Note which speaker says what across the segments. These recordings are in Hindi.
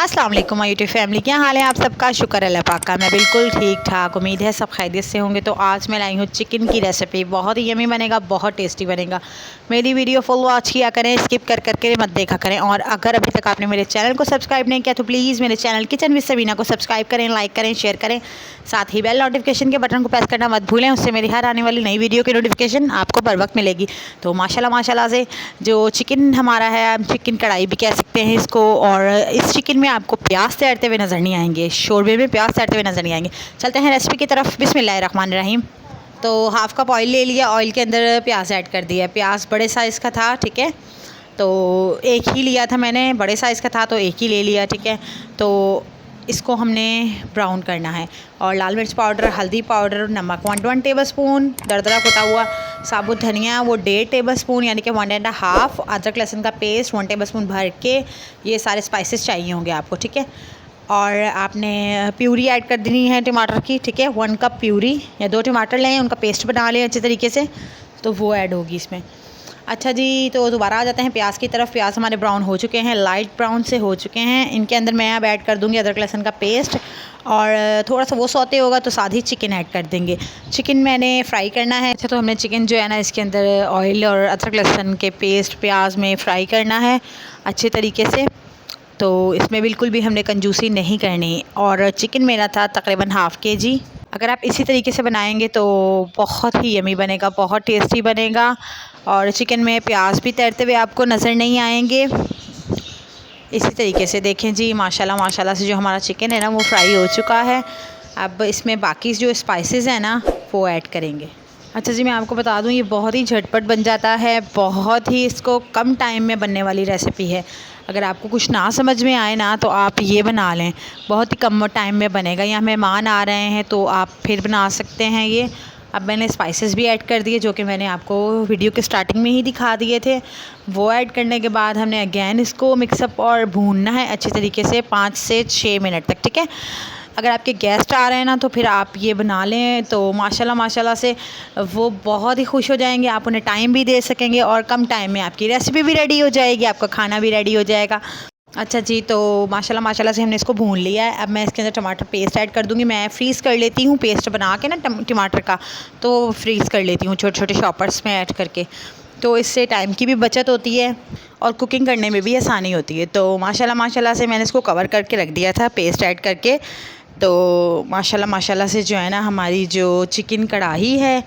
Speaker 1: अस्सलाम वालेकुम माय यूट्यूब फैमिली, क्या हाल है आप सबका। शुक्र अल्लाह पाक का, मैं बिल्कुल ठीक ठाक। उम्मीद है सब खैरियत से होंगे। तो आज मैं लाई हूँ चिकन की रेसिपी। बहुत ही यमी बनेगा, बहुत टेस्टी बनेगा। मेरी वीडियो फुल वॉच किया करें, स्किप कर करके मत देखा करें। और अगर अभी तक आपने मेरे चैनल को सब्सक्राइब नहीं किया तो प्लीज़ मेरे चैनल किचन विद सबीना को सब्सक्राइब करें, लाइक करें, शेयर करें। साथ ही बेल नोटिफिकेशन के बटन को प्रेस करना मत भूलें, उससे मेरी हर आने वाली नई वीडियो की नोटिफिकेशन आपको बर वक्त मिलेगी। तो माशाल्लाह माशाल्लाह से जो चिकन हमारा है, चिकन कढ़ाई भी कह सकते हैं इसको। और इस चिकन में आपको प्याज तैरते हुए नज़र नहीं आएंगे, शोरबे में प्याज तैरते हुए नज़र नहीं आएंगे। चलते हैं रेसिपी की तरफ। बिस्मिल्लाहिर्रहमानिर्रहीम। तो हाफ़ कप ऑयल ले लिया, ऑयल के अंदर प्याज ऐड कर दिया। प्याज बड़े साइज़ का था, ठीक है, तो एक ही लिया था मैंने, बड़े साइज़ का था तो एक ही ले लिया, ठीक है। तो इसको हमने ब्राउन करना है। और लाल मिर्च पाउडर, हल्दी पाउडर, नमक 1 टेबल स्पून, दरदरा कुटा हुआ साबुत धनिया वो 1.5 टेबल स्पून यानी कि 1.5, अदरक लहसुन का पेस्ट 1 टेबल स्पून भर के, ये सारे स्पाइसेस चाहिए होंगे आपको, ठीक है। और आपने प्यूरी ऐड कर देनी है टमाटर की, ठीक है। 1 कप प्यूरी या 2 टमाटर लें, उनका पेस्ट बना लें अच्छे तरीके से, तो वो ऐड होगी इसमें। अच्छा जी, तो दोबारा आ जाते हैं प्याज की तरफ। प्याज हमारे ब्राउन हो चुके हैं, लाइट ब्राउन से हो चुके हैं। इनके अंदर मैं अब ऐड कर दूंगी अदरक लहसुन का पेस्ट, और थोड़ा सा वो सौते होगा तो साथ ही चिकन ऐड कर देंगे। चिकन मैंने फ्राई करना है। अच्छा, तो हमने चिकन जो है ना इसके अंदर ऑयल और अदरक लहसुन के पेस्ट प्याज में फ्राई करना है अच्छे तरीके से। तो इसमें बिल्कुल भी हमने कंजूसी नहीं करनी। और चिकन मेरा था तकरीबन हाफ़ kg। अगर आप इसी तरीके से बनाएंगे तो बहुत ही यमी बनेगा, बहुत टेस्टी बनेगा। और चिकन में प्याज भी तैरते हुए आपको नज़र नहीं आएंगे। इसी तरीके से देखें जी, माशाल्लाह माशाल्लाह से जो हमारा चिकन है ना वो फ्राई हो चुका है। अब इसमें बाकी जो स्पाइसेस हैं ना वो ऐड करेंगे। अच्छा जी, मैं आपको बता दूं ये बहुत ही झटपट बन जाता है, बहुत ही इसको कम टाइम में बनने वाली रेसिपी है। अगर आपको कुछ ना समझ में आए ना तो आप ये बना लें, बहुत ही कम टाइम में बनेगा। यहाँ मेहमान आ रहे हैं तो आप फिर बना सकते हैं ये। अब मैंने स्पाइसेस भी ऐड कर दिए जो कि मैंने आपको वीडियो के स्टार्टिंग में ही दिखा दिए थे। वो ऐड करने के बाद हमने अगेन इसको मिक्सअप और भूनना है अच्छे तरीके से 5 से 6 मिनट तक, ठीक है। अगर आपके गेस्ट आ रहे हैं ना तो फिर आप ये बना लें तो माशाल्लाह माशाल्लाह से वो बहुत ही खुश हो जाएंगे। आप उन्हें टाइम भी दे सकेंगे और कम टाइम में आपकी रेसिपी भी रेडी हो जाएगी, आपका खाना भी रेडी हो जाएगा। अच्छा जी, तो माशाल्लाह माशाल्लाह से हमने इसको भून लिया है। अब मैं इसके अंदर टमाटर पेस्ट ऐड कर दूँगी। मैं फ्रीज़ कर लेती हूँ पेस्ट बना के ना टमाटर का, तो फ्रीज़ कर लेती हूँ छोटे छोटे शॉपर्स में ऐड करके। तो इससे टाइम की भी बचत होती है और कुकिंग करने में भी आसानी होती है। तो माशाल्लाह माशाल्लाह से मैंने इसको कवर करके रख दिया था पेस्ट ऐड करके। तो माशाल्लाह माशाल्लाह से जो है ना हमारी जो चिकन कढ़ाई है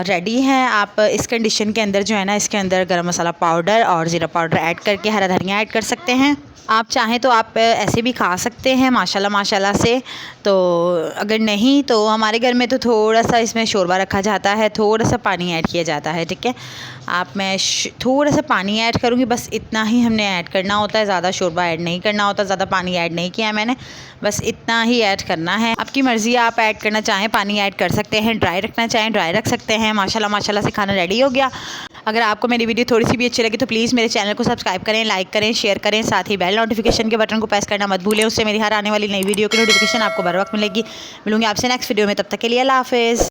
Speaker 1: रेडी है। आप इस कंडीशन के अंदर जो है ना इसके अंदर गरम मसाला पाउडर और ज़ीरा पाउडर ऐड करके हरा धनिया ऐड कर सकते हैं। आप चाहें तो आप ऐसे भी खा सकते हैं माशाल्लाह माशाल्लाह से। तो अगर नहीं तो हमारे घर में तो थोड़ा सा इसमें शोरबा रखा जाता है, थोड़ा सा पानी ऐड किया जाता है, ठीक है। मैं थोड़ा सा पानी ऐड करूँगी, बस इतना ही हमने ऐड करना होता है, ज़्यादा शोरबा ऐड नहीं करना होता, ज़्यादा पानी ऐड नहीं किया है मैंने, बस इतना ही ऐड करना है। आपकी मर्ज़ी, आप ऐड करना चाहें पानी ऐड कर सकते हैं, ड्राई रखना चाहें ड्राई रख सकते हैं। माशाल्लाह माशाल्लाह से खाना रेडी हो गया। अगर आपको मेरी वीडियो थोड़ी सी भी अच्छी लगी तो प्लीज़ मेरे चैनल को सब्सक्राइब करें, लाइक करें, शेयर करें। साथ ही बेल नोटिफिकेशन के बटन को प्रेस करना मत भूलें, उससे मेरी हर आने वाली नई वीडियो की नोटिफिकेशन आपको बर वक्त मिलेगी। मिलूंगी आपसे नेक्स्ट वीडियो में, तब तक के लिए अल्लाह हाफ़िज़।